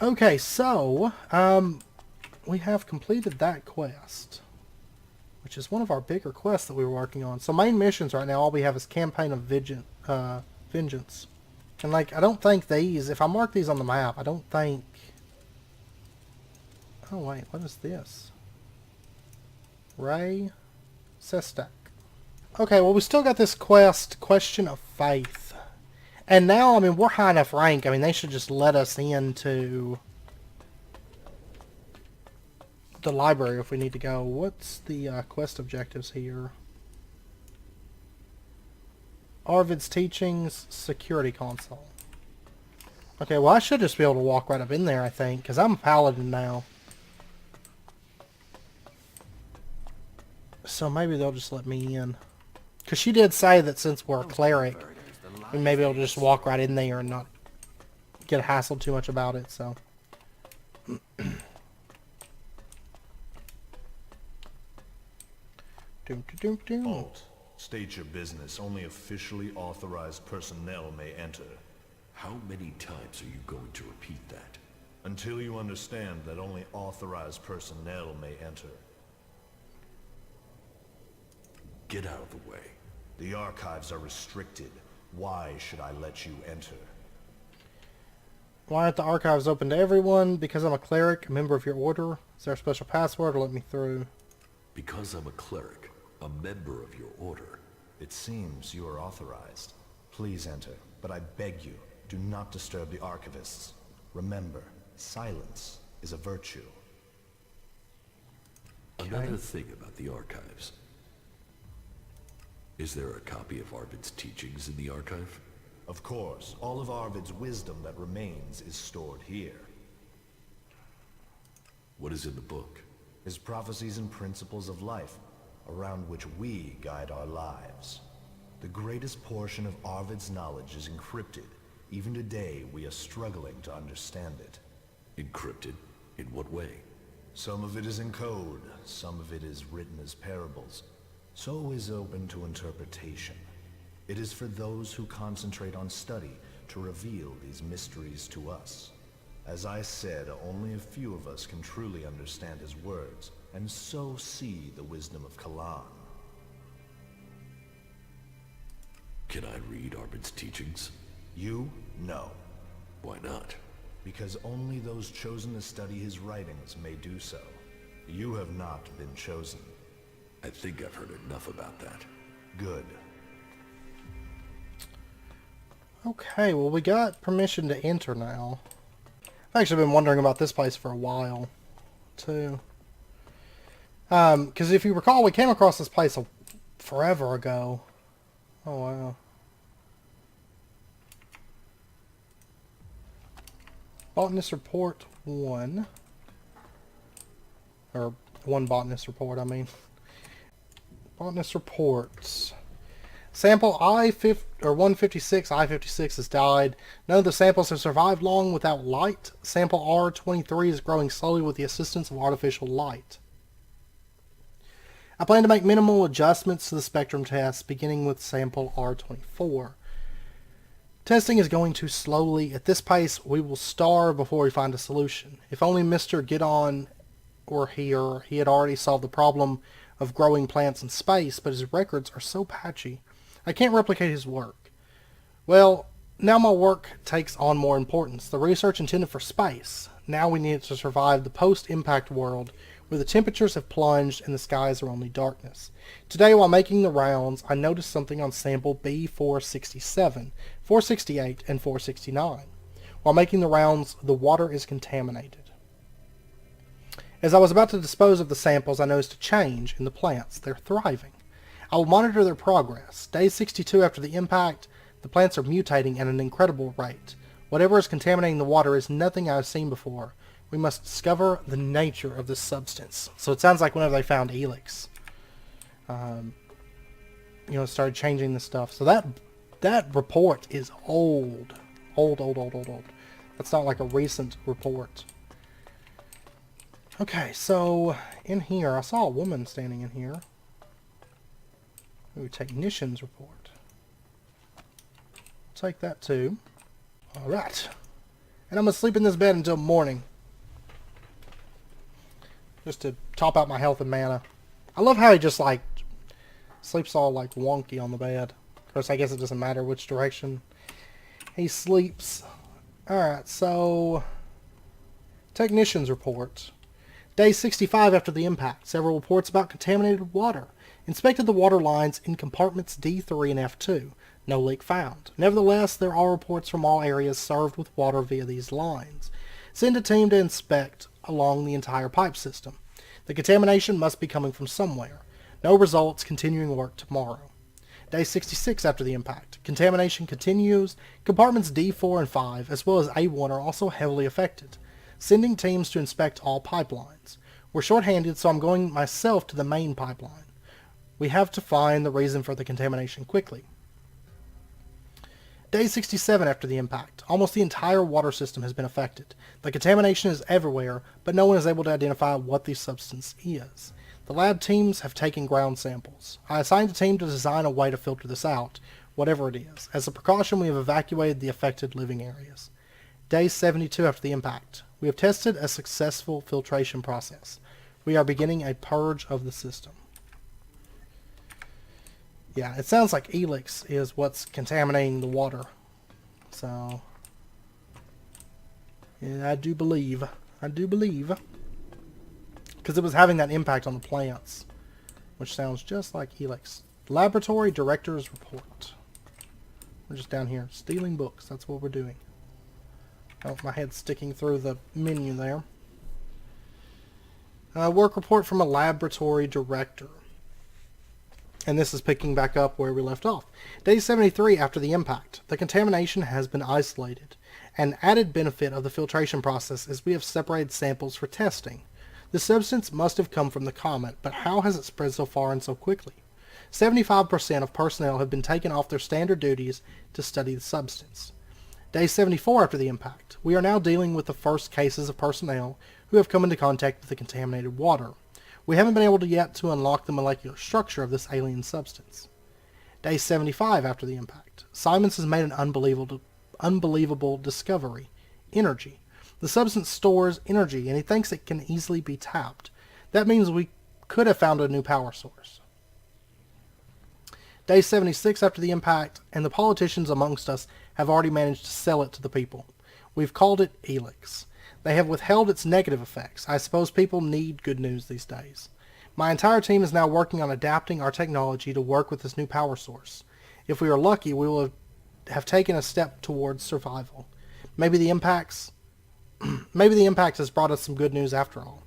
Okay, so we have completed that quest, which is one of our bigger quests that we were working on. So main missions right now, all we have is Campaign of Vengeance. And like, I don't think these, if I mark these on the map, I don't think... Oh wait, what is this? Ray Sestak. Okay, well we still got this quest, Question of Faith. And now, I mean, we're high enough rank. I mean, they should just let us into the library if we need to go. What's the quest objectives here? Arvid's Teachings, Security Console. Okay, well I should just be able to walk right up in there, I think, because I'm a paladin now. So maybe they'll just let me in. Because she did say that since we're a cleric, we may be able to just walk right in there and not get hassled too much about it, so.
Halt. State your business. Only officially authorized personnel may enter.
How many times are you going to repeat that?
Until you understand that only authorized personnel may enter.
Get out of the way.
The archives are restricted. Why should I let you enter?
Why aren't the archives open to everyone? Because I'm a cleric, a member of your order? Is there a special password to let me through?
Because I'm a cleric, a member of your order.
It seems you are authorized. Please enter, but I beg you, do not disturb the archivists. Remember, silence is a virtue.
Another thing about the archives. Is there a copy of Arvid's teachings in the archive?
Of course, all of Arvid's wisdom that remains is stored here.
What is in the book?
His prophecies and principles of life, around which we guide our lives. The greatest portion of Arvid's knowledge is encrypted. Even today, we are struggling to understand it.
Encrypted? In what way?
Some of it is in code, some of it is written as parables. So is open to interpretation. It is for those who concentrate on study to reveal these mysteries to us. As I said, only a few of us can truly understand his words, and so see the wisdom of Kalan.
Can I read Arvid's teachings?
You? No.
Why not?
Because only those chosen to study his writings may do so. You have not been chosen.
I think I've heard enough about that.
Good.
Okay, well we got permission to enter now. I've actually been wondering about this place for a while, too. Because if you recall, we came across this place forever ago. Oh, wow. Botanist Report 1. Or, one botanist report, I mean. Botanist reports. Sample I-156, I-56 has died. None of the samples have survived long without light. Sample R-23 is growing slowly with the assistance of artificial light. I plan to make minimal adjustments to the spectrum test, beginning with sample R-24. Testing is going too slowly. At this pace, we will starve before we find a solution. If only Mr. Gidon were here, he had already solved the problem of growing plants in space, but his records are so patchy. I can't replicate his work. Well, now my work takes on more importance. The research intended for space. Now we need it to survive the post-impact world, where the temperatures have plunged and the skies are only darkness. Today, while making the rounds, I noticed something on sample B467, 468, and 469. While making the rounds, the water is contaminated. As I was about to dispose of the samples, I noticed a change in the plants. They're thriving. I will monitor their progress. Day 62 after the impact, the plants are mutating at an incredible rate. Whatever is contaminating the water is nothing I have seen before. We must discover the nature of this substance. So it sounds like whenever they found Elex, started changing the stuff. So that report is old. Old. That's not like a recent report. Okay, so in here, I saw a woman standing in here. Ooh, technician's report. Take that too. Alright. And I'm going to sleep in this bed until morning. Just to top out my health and mana. I love how he just, like, sleeps all, like, wonky on the bed. Of course, I guess it doesn't matter which direction he sleeps. Alright, so... Technician's report. Day 65 after the impact. Several reports about contaminated water. Inspected the water lines in compartments D3 and F2. No leak found. Nevertheless, there are reports from all areas served with water via these lines. Send a team to inspect along the entire pipe system. The contamination must be coming from somewhere. No results. Continuing work tomorrow. Day 66 after the impact. Contamination continues. Compartments D4 and 5, as well as A1, are also heavily affected. Sending teams to inspect all pipelines. We're short-handed, so I'm going myself to the main pipeline. We have to find the reason for the contamination quickly. Day 67 after the impact. Almost the entire water system has been affected. The contamination is everywhere, but no one is able to identify what the substance is. The lab teams have taken ground samples. I assigned a team to design a way to filter this out, whatever it is. As a precaution, we have evacuated the affected living areas. Day 72 after the impact. We have tested a successful filtration process. We are beginning a purge of the system. Yeah, it sounds like Elex is what's contaminating the water. So, yeah, I do believe. Because it was having that impact on the plants. Which sounds just like Elex. Laboratory Director's Report. We're just down here. Stealing books. That's what we're doing. Oh, my head's sticking through the menu there. Work report from a laboratory director. And this is picking back up where we left off. Day 73 after the impact. The contamination has been isolated. An added benefit of the filtration process is we have separated samples for testing. The substance must have come from the comet, but how has it spread so far and so quickly? 75% of personnel have been taken off their standard duties to study the substance. Day 74 after the impact. We are now dealing with the first cases of personnel who have come into contact with the contaminated water. We haven't been able yet to unlock the molecular structure of this alien substance. Day 75 after the impact. Simons has made an unbelievable discovery. Energy. The substance stores energy, and he thinks it can easily be tapped. That means we could have found a new power source. Day 76 after the impact, and the politicians amongst us have already managed to sell it to the people. We've called it Elex. They have withheld its negative effects. I suppose people need good news these days. My entire team is now working on adapting our technology to work with this new power source. If we are lucky, we will have taken a step towards survival. Maybe the impact has brought us some good news after all.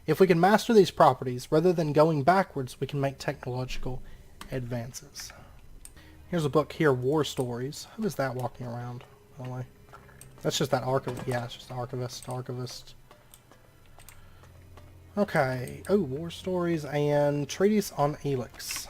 If we can master these properties, rather than going backwards, we can make technological advances. Here's a book here, War Stories. Who is that walking around, by the way? That's just that archivist. Yeah, it's just the archivist. Okay. Oh, War Stories and Treatise on Elex.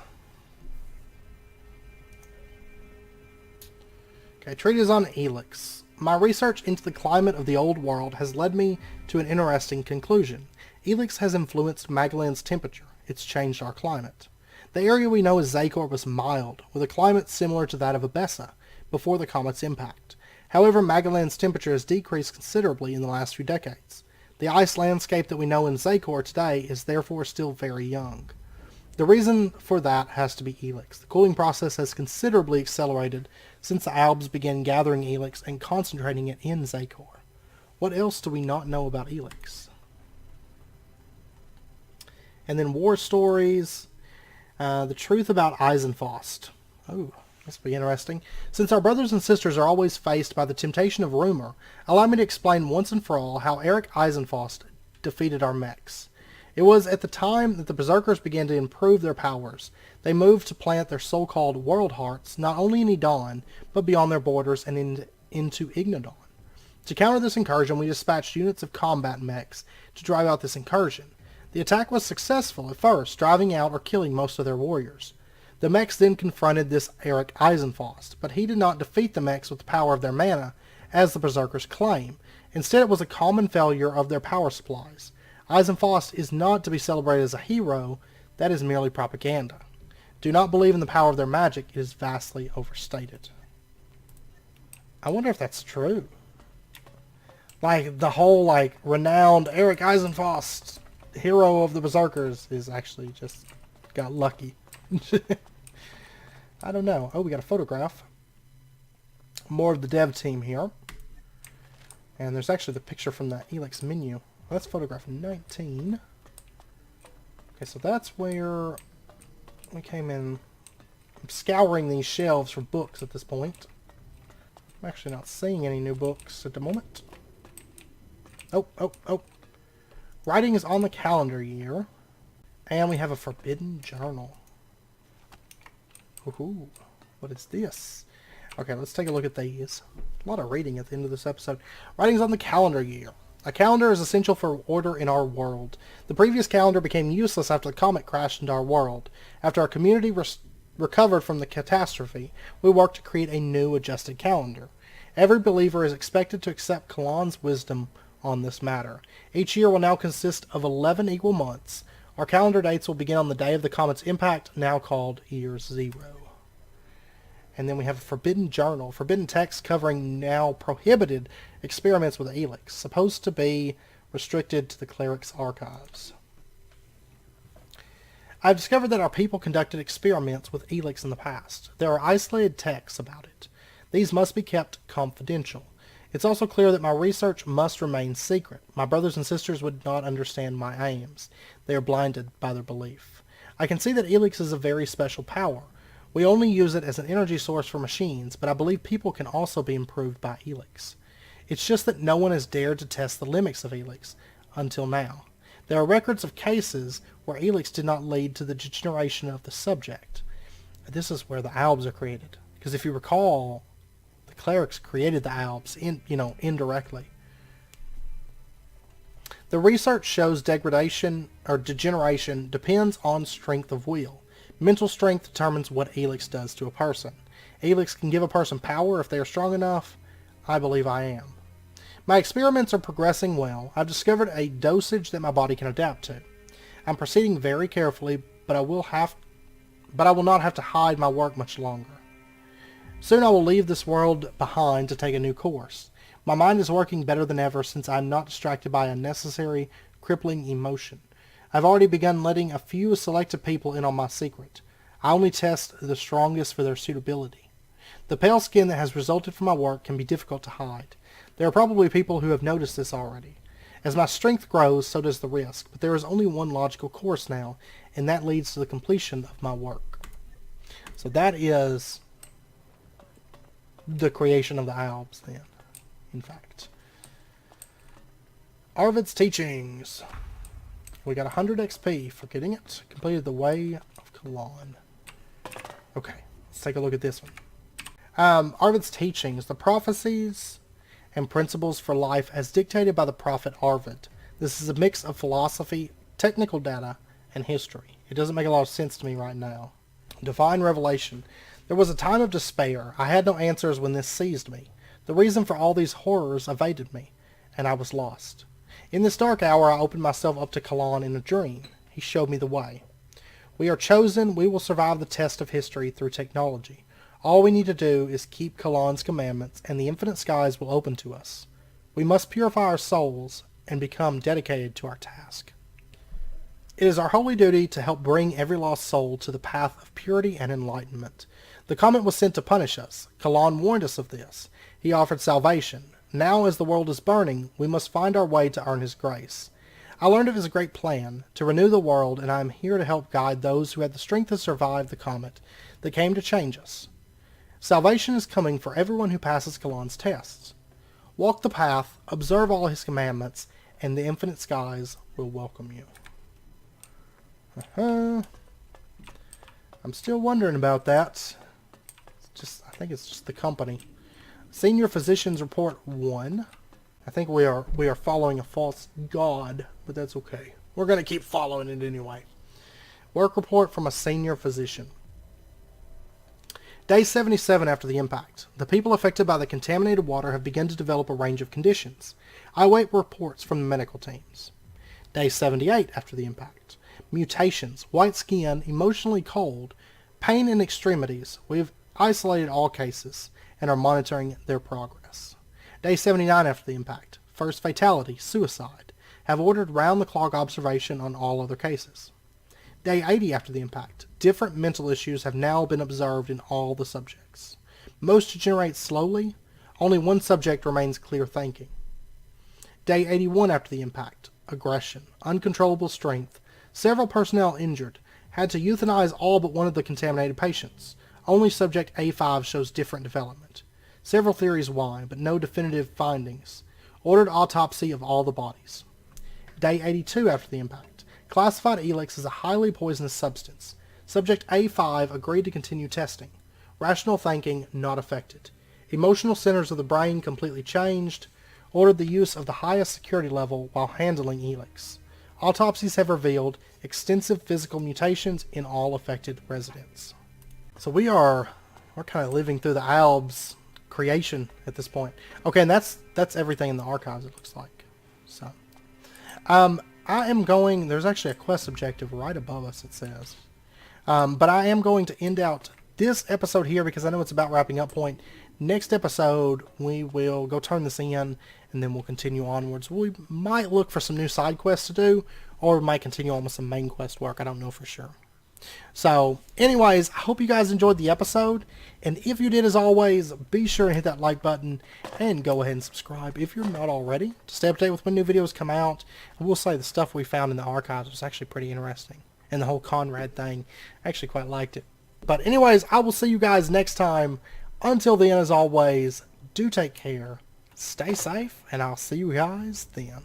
Okay, Treatise on Elex. My research into the climate of the old world has led me to an interesting conclusion. Elex has influenced Magellan's temperature. It's changed our climate. The area we know as Xacor was mild, with a climate similar to that of Abessa, before the comet's impact. However, Magellan's temperature has decreased considerably in the last few decades. The ice landscape that we know in Xacor today is therefore still very young. The reason for that has to be Elex. The cooling process has considerably accelerated since the Alps began gathering Elex and concentrating it in Xacor. What else do we not know about Elex? And then War Stories, the truth about Eisenfaust. Oh, this will be interesting. Since our brothers and sisters are always faced by the temptation of rumor, allow me to explain once and for all how Eric Eisenfaust defeated our mechs. It was at the time that the Berserkers began to improve their powers. They moved to plant their so-called World Hearts not only in Edon, but beyond their borders and into Ignodon. To counter this incursion, we dispatched units of combat mechs to drive out this incursion. The attack was successful at first, driving out or killing most of their warriors. The mechs then confronted this Eric Eisenfaust, but he did not defeat the mechs with the power of their mana, as the Berserkers claim. Instead, it was a common failure of their power supplies. Eisenfaust is not to be celebrated as a hero, that is merely propaganda. Do not believe in the power of their magic, it is vastly overstated. I wonder if that's true. Like, the whole, renowned Eric Eisenfaust, hero of the Berserkers, is actually just got lucky. I don't know. Oh, we got a photograph. More of the dev team here. And there's actually the picture from the Elex menu. Well, that's photograph 19. Okay, so that's where we came in. I'm scouring these shelves for books at this point. I'm actually not seeing any new books at the moment. Oh. Writing is on the calendar year. And we have a forbidden journal. Ooh, what is this? Okay, let's take a look at these. A lot of reading at the end of this episode. Writing's on the calendar year. A calendar is essential for order in our world. The previous calendar became useless after the comet crashed into our world. After our community recovered from the catastrophe, we work to create a new adjusted calendar. Every believer is expected to accept Kalan's wisdom on this matter. Each year will now consist of 11 equal months. Our calendar dates will begin on the day of the comet's impact, now called Year Zero. And then we have a forbidden journal, forbidden text covering now prohibited experiments with Elex, supposed to be restricted to the cleric's archives. I've discovered that our people conducted experiments with Elex in the past. There are isolated texts about it. These must be kept confidential. It's also clear that my research must remain secret. My brothers and sisters would not understand my aims. They are blinded by their belief. I can see that Elex is a very special power. We only use it as an energy source for machines, but I believe people can also be improved by Elex. It's just that no one has dared to test the limits of Elex until now. There are records of cases where Elex did not lead to the degeneration of the subject. This is where the albs are created. Because if you recall, the clerics created the albs indirectly. The research shows degradation or degeneration depends on strength of will. Mental strength determines what Elex does to a person. Elex can give a person power if they are strong enough. I believe I am. My experiments are progressing well. I've discovered a dosage that my body can adapt to. I'm proceeding very carefully, but I will not have to hide my work much longer. Soon I will leave this world behind to take a new course. My mind is working better than ever since I'm not distracted by unnecessary, crippling emotion. I've already begun letting a few selected people in on my secret. I only test the strongest for their suitability. The pale skin that has resulted from my work can be difficult to hide. There are probably people who have noticed this already. As my strength grows, so does the risk, but there is only one logical course now, and that leads to the completion of my work. So that is the creation of the albs then, in fact. Arvid's teachings. We got 100 XP for getting it. Completed the Way of Kalan. Okay, let's take a look at this one. Arvid's teachings, the prophecies and principles for life as dictated by the prophet Arvid. This is a mix of philosophy, technical data, and history. It doesn't make a lot of sense to me right now. Divine revelation. There was a time of despair. I had no answers when this seized me. The reason for all these horrors evaded me, and I was lost. In this dark hour, I opened myself up to Kalan in a dream. He showed me the way. We are chosen. We will survive the test of history through technology. All we need to do is keep Kalan's commandments, and the infinite skies will open to us. We must purify our souls and become dedicated to our task. It is our holy duty to help bring every lost soul to the path of purity and enlightenment. The comet was sent to punish us. Kalan warned us of this. He offered salvation. Now, as the world is burning, we must find our way to earn his grace. I learned of his great plan to renew the world, and I am here to help guide those who had the strength to survive the comet that came to change us. Salvation is coming for everyone who passes Kalan's tests. Walk the path, observe all his commandments, and the infinite skies will welcome you. I'm still wondering about that. I think it's just the company. Senior Physician's Report 1. I think we are following a false god, but that's okay. We're going to keep following it anyway. Work report from a senior physician. Day 77 after the impact. The people affected by the contaminated water have begun to develop a range of conditions. I await reports from the medical teams. Day 78 after the impact. Mutations, white skin, emotionally cold, pain in extremities. We have isolated all cases and are monitoring their progress. Day 79 after the impact. First fatality, suicide. Have ordered round-the-clock observation on all other cases. Day 80 after the impact. Different mental issues have now been observed in all the subjects. Most degenerate slowly. Only one subject remains clear thinking. Day 81 after the impact. Aggression. Uncontrollable strength. Several personnel injured. Had to euthanize all but one of the contaminated patients. Only subject A5 shows different development. Several theories why, but no definitive findings. Ordered autopsy of all the bodies. Day 82 after the impact. Classified Elex as a highly poisonous substance. Subject A5 agreed to continue testing. Rational thinking not affected. Emotional centers of the brain completely changed. Ordered the use of the highest security level while handling Elex. Autopsies have revealed extensive physical mutations in all affected residents. So we're kind of living through the Alps creation at this point. Okay, and that's everything in the archives, it looks like. So, I am going, there's actually a quest objective right above us, it says. But I am going to end out this episode here because I know it's about wrapping up point. Next episode, we will go turn this in, and then we'll continue onwards. We might look for some new side quests to do, or we might continue on with some main quest work. I don't know for sure. So, anyways, I hope you guys enjoyed the episode. And if you did, as always, be sure to hit that like button and go ahead and subscribe if you're not already to stay up to date with when new videos come out. I will say the stuff we found in the archives was actually pretty interesting. And the whole Conrad thing, I actually quite liked it. But anyways, I will see you guys next time. Until then, as always, do take care, stay safe, and I'll see you guys then.